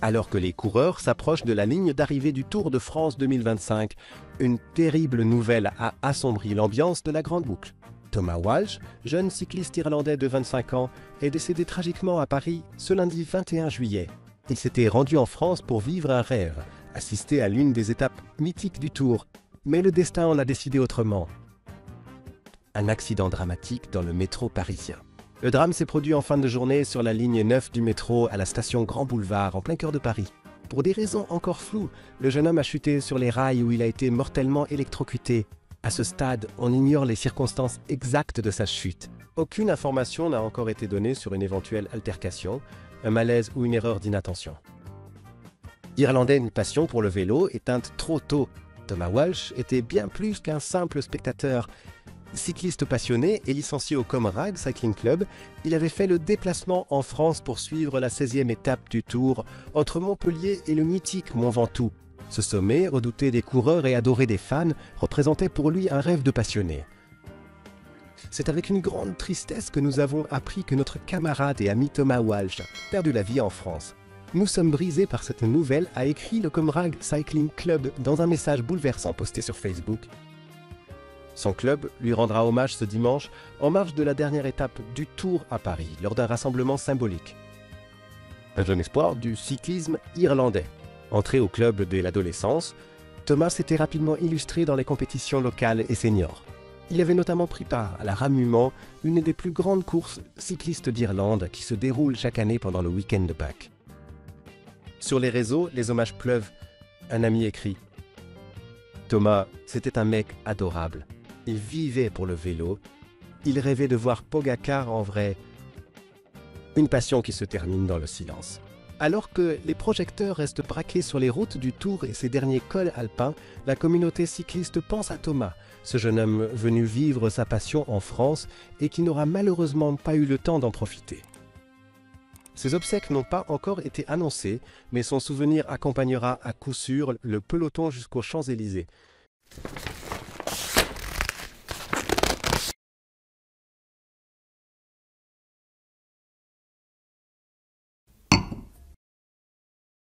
Alors que les coureurs s'approchent de la ligne d'arrivée du Tour de France 2025, une terrible nouvelle a assombri l'ambiance de la Grande Boucle. Thomas Walsh, jeune cycliste irlandais de 25 ans, est décédé tragiquement à Paris ce lundi 21 juillet. Il s'était rendu en France pour vivre un rêve, assister à l'une des étapes mythiques du Tour, mais le destin en a décidé autrement. Un accident dramatique dans le métro parisien. Le drame s'est produit en fin de journée sur la ligne 9 du métro à la station Grand Boulevard, en plein cœur de Paris. Pour des raisons encore floues, le jeune homme a chuté sur les rails où il a été mortellement électrocuté. À ce stade, on ignore les circonstances exactes de sa chute. Aucune information n'a encore été donnée sur une éventuelle altercation, un malaise ou une erreur d'inattention. Irlandais, une passion pour le vélo éteinte trop tôt. Thomas Walsh était bien plus qu'un simple spectateur. Cycliste passionné et licencié au Comrade Cycling Club, il avait fait le déplacement en France pour suivre la 16e étape du Tour entre Montpellier et le mythique Mont Ventoux. Ce sommet, redouté des coureurs et adoré des fans, représentait pour lui un rêve de passionné. C'est avec une grande tristesse que nous avons appris que notre camarade et ami Thomas Walsh a perdu la vie en France. Nous sommes brisés par cette nouvelle, a écrit le Comrade Cycling Club dans un message bouleversant posté sur Facebook. Son club lui rendra hommage ce dimanche en marge de la dernière étape du Tour à Paris, lors d'un rassemblement symbolique. Un jeune espoir du cyclisme irlandais. Entré au club dès l'adolescence, Thomas s'était rapidement illustré dans les compétitions locales et seniors. Il avait notamment pris part à la Ramument, une des plus grandes courses cyclistes d'Irlande qui se déroule chaque année pendant le week-end de Pâques. Sur les réseaux, les hommages pleuvent. Un ami écrit « Thomas, c'était un mec adorable. Il vivait pour le vélo. Il rêvait de voir Pogacar en vrai. Une passion qui se termine dans le silence. » Alors que les projecteurs restent braqués sur les routes du Tour et ses derniers cols alpins, la communauté cycliste pense à Thomas, ce jeune homme venu vivre sa passion en France et qui n'aura malheureusement pas eu le temps d'en profiter. Ses obsèques n'ont pas encore été annoncées, mais son souvenir accompagnera à coup sûr le peloton jusqu'aux Champs-Élysées.